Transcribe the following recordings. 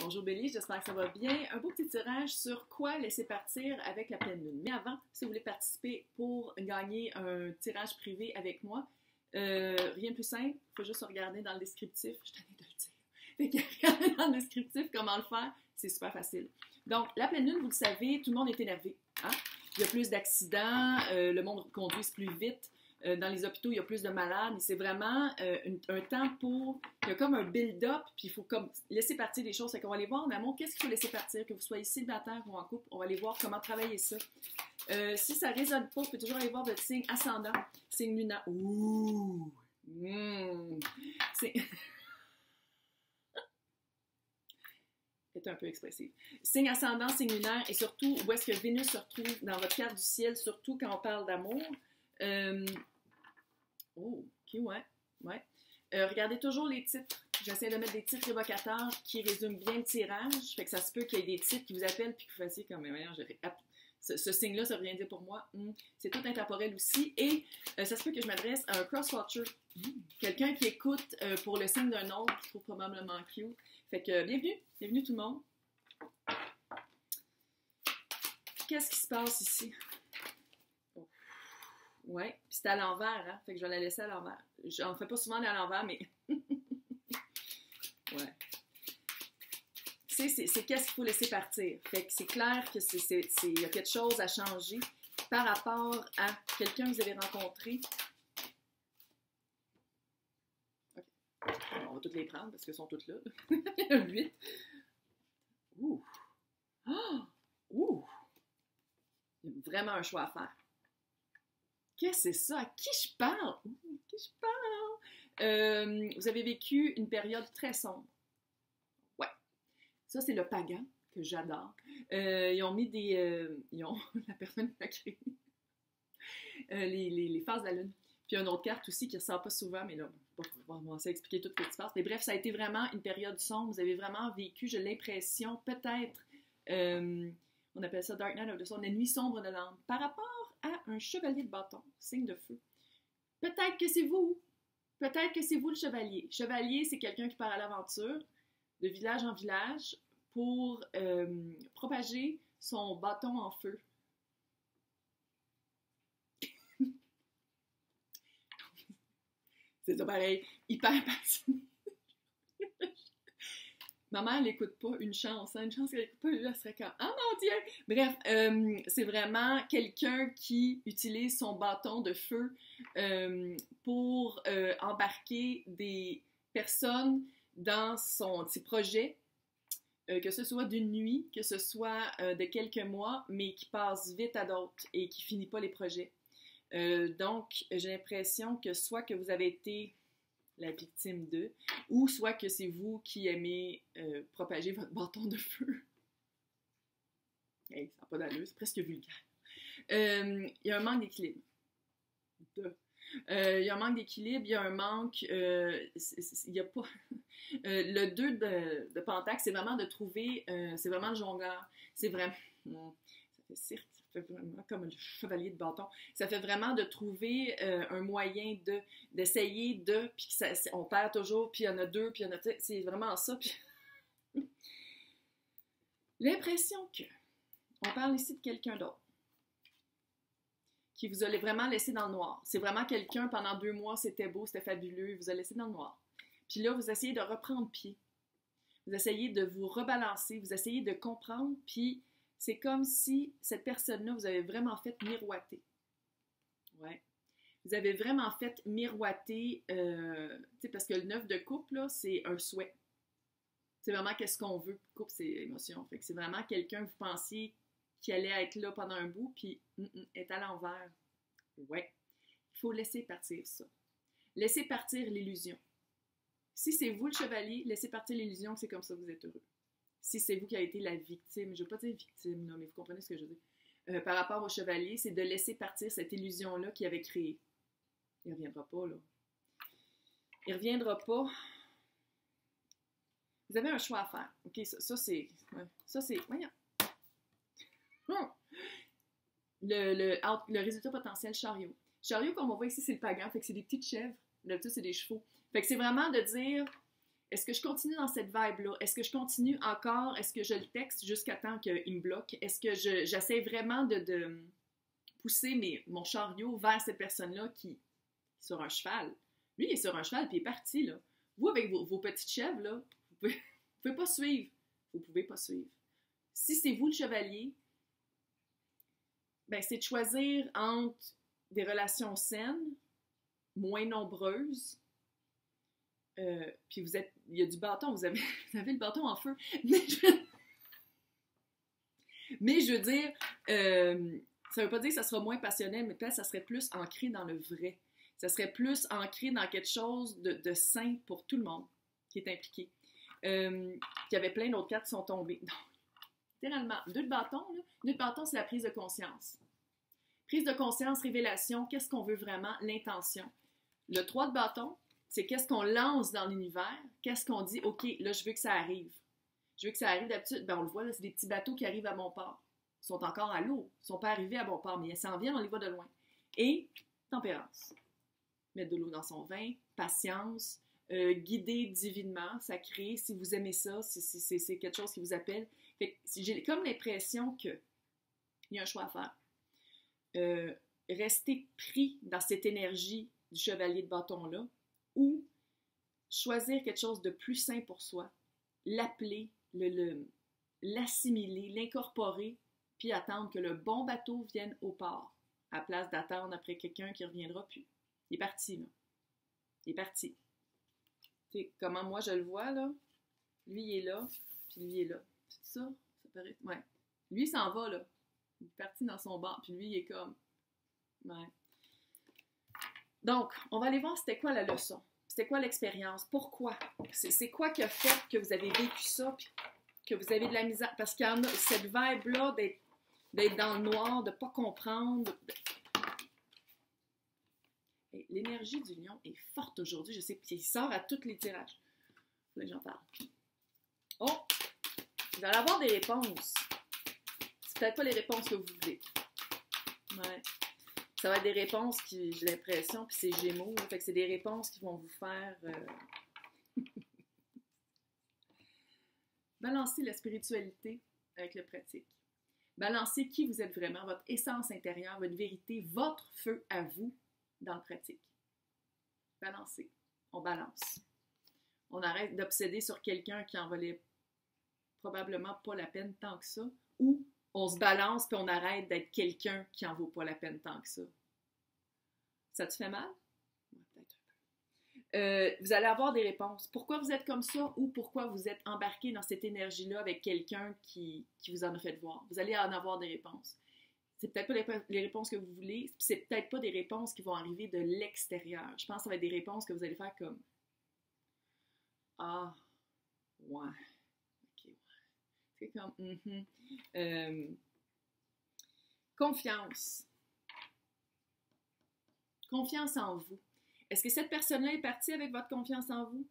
Bonjour Bélie, j'espère que ça va bien. Un beau petit tirage sur quoi laisser partir avec la pleine lune. Mais avant, si vous voulez participer pour gagner un tirage privé avec moi, rien de plus simple, il faut juste regarder dans le descriptif. Je t'en ai de le dire. Fait que regardez dans le descriptif comment le faire, c'est super facile. Donc, la pleine lune, vous le savez, tout le monde est énervé. Hein? Il y a plus d'accidents, le monde conduit plus vite. Dans les hôpitaux, il y a plus de malades. C'est vraiment un temps pour... Il y a comme un build-up, puis il faut comme laisser partir des choses. Fait qu'on va aller voir en amont qu'est-ce qu'il faut laisser partir, que vous soyez célibataire ou en couple. On va aller voir comment travailler ça. Si ça ne résonne pas, vous pouvez toujours aller voir votre signe ascendant, signe lunaire. Ouh! C'est... C'est un peu expressif. Signe ascendant, signe lunaire, et surtout, où est-ce que Vénus se retrouve dans votre carte du ciel, surtout quand on parle d'amour. Oh, ok, ouais. Regardez toujours les titres. J'essaie de mettre des titres évocateurs qui résument bien le tirage. Fait que ça se peut qu'il y ait des titres qui vous appellent puis que vous fassiez comme, mais voyons, ce signe-là, ça veut rien dire pour moi. C'est tout intemporel aussi. Et ça se peut que je m'adresse à un cross-watcher. Quelqu'un qui écoute pour le signe d'un autre, qui trouve probablement cute. Fait que bienvenue tout le monde. Qu'est-ce qui se passe ici? Ouais, puis c'est à l'envers, hein? Fait que je vais la laisser à l'envers. J'en fais pas souvent à l'envers, mais... ouais. C'est qu'est-ce qu'il faut laisser partir. Fait que c'est clair que il y a quelque chose à changer par rapport à quelqu'un que vous avez rencontré. OK. On va toutes les prendre parce qu'elles sont toutes là. Il y en a 8. Ouh! Oh! Ouh! Il y a vraiment un choix à faire. Qu'est-ce que c'est ça? À qui je parle? Vous avez vécu une période très sombre. Ouais. Ça, c'est le pagan, que j'adore. Ils ont mis des... la personne qui a créé les phases de la lune. Puis il y a une autre carte aussi qui ne ressort pas souvent, mais là, je ne vais pas commencer à expliquer tout ce qui se passe. Mais bref, ça a été vraiment une période sombre. Vous avez vraiment vécu, j'ai l'impression, peut-être... on appelle ça Dark Night of the Soul, la nuit sombre de l'âme. Par rapport à un chevalier de bâton, signe de feu. Peut-être que c'est vous. Peut-être que c'est vous le chevalier. Chevalier, c'est quelqu'un qui part à l'aventure, de village en village, pour propager son bâton en feu. C'est ça pareil, hyper passionné. Ma mère n'écoute pas une chance qu'elle n'écoute pas, elle serait comme « Ah mon Dieu! » Bref, c'est vraiment quelqu'un qui utilise son bâton de feu pour embarquer des personnes dans ses projets, que ce soit d'une nuit, que ce soit de quelques mois, mais qui passe vite à d'autres et qui finit pas les projets. Donc, j'ai l'impression que soit que vous avez été la victime d'eux, ou soit que c'est vous qui aimez propager votre bâton de feu. Hey, ça n'a pas d'allure, c'est presque vulgaire. Il y a un manque d'équilibre. Il y a un manque d'équilibre, il y a un manque... il n'y a pas... le 2 de Pentacle, c'est vraiment de trouver... c'est vraiment le jongleur. C'est vraiment... ça fait cirque. Ça fait vraiment comme le chevalier de bâton. Ça fait vraiment de trouver un moyen d'essayer puis on perd toujours, puis il y en a deux, puis il y en a... C'est vraiment ça. Puis... L'impression que... On parle ici de quelqu'un d'autre qui vous a vraiment laissé dans le noir. C'est vraiment quelqu'un, pendant 2 mois, c'était beau, c'était fabuleux, il vous a laissé dans le noir. Puis là, vous essayez de reprendre pied. Vous essayez de vous rebalancer, vous essayez de comprendre, puis... C'est comme si cette personne-là, vous avez vraiment fait miroiter. Ouais. Vous avez vraiment fait miroiter, parce que le 9 de coupe, là, c'est un souhait. C'est vraiment qu'est-ce qu'on veut. Coupe, c'est émotion. Fait que c'est vraiment quelqu'un que vous pensiez qui allait être là pendant un bout, puis est à l'envers. Ouais. Il faut laisser partir ça. Laissez partir l'illusion. Si c'est vous le chevalier, laissez partir l'illusion que c'est comme ça que vous êtes heureux. Si c'est vous qui avez été la victime, je ne veux pas dire victime, là, mais vous comprenez ce que je veux dire. Par rapport au chevalier, c'est de laisser partir cette illusion-là qu'il avait créée. Il ne reviendra pas, là. Il ne reviendra pas. Vous avez un choix à faire. OK, ça c'est... Ouais, ça, c'est... Voyons. Le résultat potentiel, chariot. Chariot, comme on voit ici, c'est le pagan. Fait que c'est des petites chèvres. D'habitude, c'est des chevaux. Fait que c'est vraiment de dire... Est-ce que je continue dans cette vibe-là? Est-ce que je continue encore? Est-ce que je le texte jusqu'à temps qu'il me bloque? Est-ce que j'essaie vraiment de pousser mon chariot vers cette personne-là qui est sur un cheval? Lui, il est sur un cheval puis il est parti, là. Vous, avec vos petites chèvres, là, vous pouvez pas suivre. Vous pouvez pas suivre. Si c'est vous le chevalier, ben c'est de choisir entre des relations saines, moins nombreuses, puis il y a du bâton, vous avez le bâton en feu. Mais je veux dire, ça veut pas dire que ça sera moins passionnel, mais peut-être que ça serait plus ancré dans le vrai. Ça serait plus ancré dans quelque chose de sain pour tout le monde qui est impliqué. Il y avait plein d'autres cartes qui sont tombées. Donc, littéralement, 2 de bâton, là. 2 de bâton, c'est la prise de conscience. Prise de conscience, révélation, qu'est-ce qu'on veut vraiment, l'intention. Le 3 de bâton, c'est qu'est-ce qu'on lance dans l'univers, qu'est-ce qu'on dit, OK, là, je veux que ça arrive. Je veux que ça arrive d'habitude, ben on le voit, là, c'est des petits bateaux qui arrivent à bon port. Ils sont encore à l'eau, ils ne sont pas arrivés à bon port, mais ils s'en viennent, on les voit de loin. Et tempérance. Mettre de l'eau dans son vin, patience, guider divinement, sacré, si vous aimez ça, si c'est quelque chose qui vous appelle. Fait que j'ai comme l'impression qu'il y a un choix à faire. Rester pris dans cette énergie du chevalier de bâton-là, ou choisir quelque chose de plus sain pour soi, l'appeler, l'assimiler, l'incorporer, puis attendre que le bon bateau vienne au port, à la place d'attendre après quelqu'un qui ne reviendra plus. Il est parti, là. Il est parti. T'sais, comment moi je le vois, là, lui il est là, puis lui il est là. C'est ça? Ça paraît... Ouais. Lui il s'en va, là. Il est parti dans son bar, puis lui il est comme... Ouais. Donc, on va aller voir c'était quoi la leçon. C'était quoi l'expérience? Pourquoi? C'est quoi qui a fait que vous avez vécu ça, puis que vous avez de la misère? Parce qu'il y en a cette vibe-là d'être dans le noir, de ne pas comprendre. L'énergie du lion est forte aujourd'hui. Je sais qu'il sort à tous les tirages. Il faut que j'en parle. Oh! Vous allez avoir des réponses. C'est peut-être pas les réponses que vous voulez. Ouais. Ça va être des réponses qui, j'ai l'impression, puis c'est Gémeaux, fait que c'est des réponses qui vont vous faire balancer la spiritualité avec le pratique. Balancer qui vous êtes vraiment, votre essence intérieure, votre vérité, votre feu à vous dans le pratique. Balancer. On balance. On arrête d'obséder sur quelqu'un qui en valait probablement pas la peine tant que ça, ou on se balance puis on arrête d'être quelqu'un qui en vaut pas la peine tant que ça. Ça te fait mal? Ouais, peut-être un peu. Vous allez avoir des réponses. Pourquoi vous êtes comme ça ou pourquoi vous êtes embarqué dans cette énergie-là avec quelqu'un qui vous en a fait voir. Vous allez en avoir des réponses. C'est peut-être pas les réponses que vous voulez, puis c'est peut-être pas des réponses qui vont arriver de l'extérieur. Je pense que ça va être des réponses que vous allez faire comme « Ah, ouais. OK, ouais. » C'est comme confiance. Confiance en vous. Est-ce que cette personne-là est partie avec votre confiance en vous?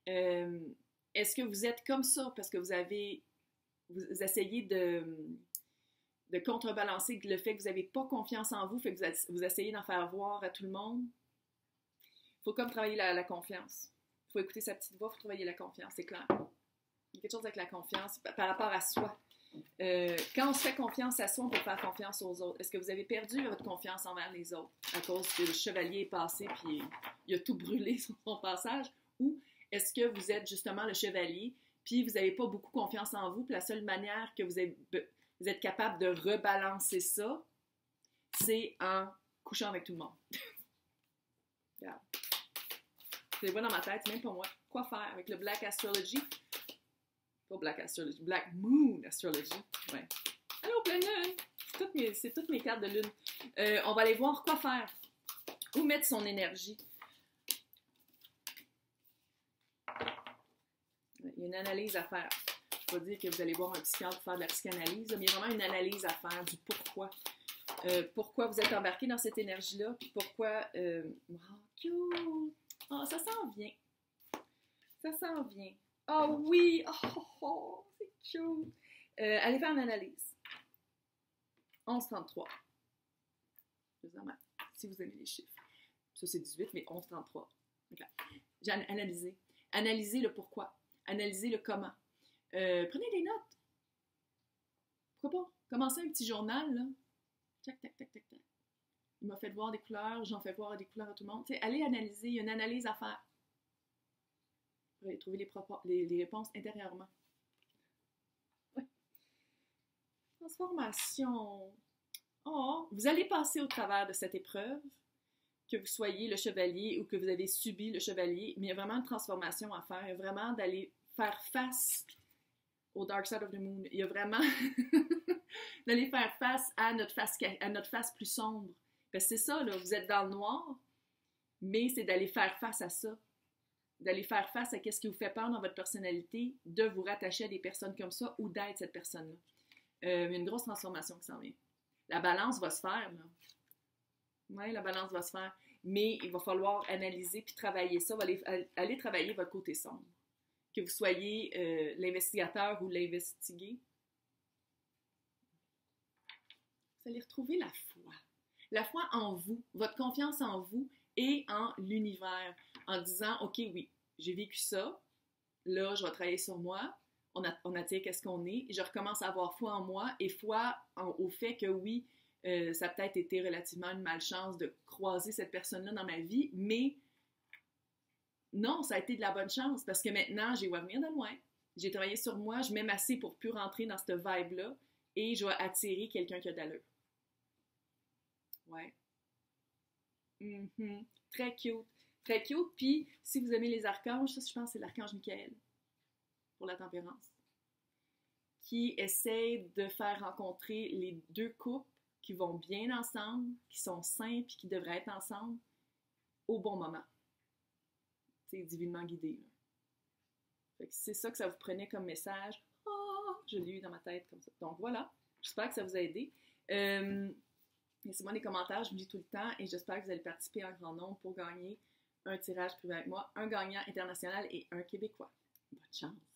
Est-ce que vous êtes comme ça parce que vous essayez de contrebalancer le fait que vous n'avez pas confiance en vous, fait que vous essayez d'en faire voir à tout le monde? Il faut comme travailler la confiance. Il faut écouter sa petite voix, il faut travailler la confiance, c'est clair. Il y a quelque chose avec la confiance par rapport à soi. Quand on se fait confiance à soi, on peut faire confiance aux autres. Est-ce que vous avez perdu votre confiance envers les autres à cause que le chevalier est passé puis il a tout brûlé sur son passage? Ou est-ce que vous êtes justement le chevalier puis vous n'avez pas beaucoup confiance en vous puis la seule manière que vous êtes capable de rebalancer ça, c'est en couchant avec tout le monde? Regarde. Je les vois dans ma tête, même pour moi. Quoi faire avec le Black Astrology? Pas Black Astrology, Black Moon Astrology. Ouais. Allô, pleine lune! C'est toutes mes cartes de lune. On va aller voir quoi faire. Où mettre son énergie. Il y a une analyse à faire. Je ne vais pas dire que vous allez voir un psychiatre pour faire de la psychanalyse, mais il y a vraiment une analyse à faire du pourquoi. Pourquoi vous êtes embarqué dans cette énergie-là, puis pourquoi... Oh, cute! Oh, ça s'en vient. Ça s'en vient. Oh oui! Oh, c'est cute! Allez faire une analyse. 11,33. Si vous aimez les chiffres. Ça, c'est 18, mais 11,33. Okay. J'ai analysé. Analysez le pourquoi. Analysez le comment. Prenez des notes. Pourquoi pas? Commencez un petit journal, là. Tac, tac, tac, tac, tac. Il m'a fait voir des couleurs, j'en fais voir des couleurs à tout le monde. T'sais, allez analyser, il y a une analyse à faire. Vous allez trouver les réponses intérieurement. Ouais. Transformation. Oh, vous allez passer au travers de cette épreuve, que vous soyez le chevalier ou que vous avez subi le chevalier, mais il y a vraiment une transformation à faire. Il y a vraiment d'aller faire face au Dark Side of the Moon. Il y a vraiment d'aller faire face à notre face plus sombre. Parce que c'est ça, là, vous êtes dans le noir, mais c'est d'aller faire face à ça. D'aller faire face à ce qui vous fait peur dans votre personnalité, de vous rattacher à des personnes comme ça ou d'être cette personne-là. Il y a une grosse transformation qui s'en vient. La balance va se faire, là. Oui, la balance va se faire. Mais il va falloir analyser puis travailler ça. Aller travailler votre côté sombre. Que vous soyez l'investigateur ou l'investigué. Vous allez retrouver la foi. La foi en vous, votre confiance en vous et en l'univers. En disant, OK, oui, j'ai vécu ça. Là, je vais travailler sur moi. On attire qu'est-ce qu'on est. Je recommence à avoir foi en moi et foi au fait que oui, ça a peut-être été relativement une malchance de croiser cette personne-là dans ma vie, mais non, ça a été de la bonne chance parce que maintenant, j'ai venir de loin. J'ai travaillé sur moi, je m'aime assez pour plus rentrer dans cette vibe-là et je vais attirer quelqu'un qui a d'allure. Ouais. Mm-hmm. Très cute. Très cute. Puis, si vous aimez les archanges, ça, je pense que c'est l'archange Michael pour la tempérance, qui essaie de faire rencontrer les deux couples qui vont bien ensemble, qui sont sains et qui devraient être ensemble au bon moment. C'est divinement guidé. Fait que c'est ça que ça vous prenait comme message. Oh, je l'ai eu dans ma tête comme ça. Donc voilà, j'espère que ça vous a aidé. Laissez-moi des commentaires, je vous dis tout le temps et j'espère que vous allez participer en grand nombre pour gagner un tirage privé avec moi, un gagnant international et un Québécois. Bonne chance!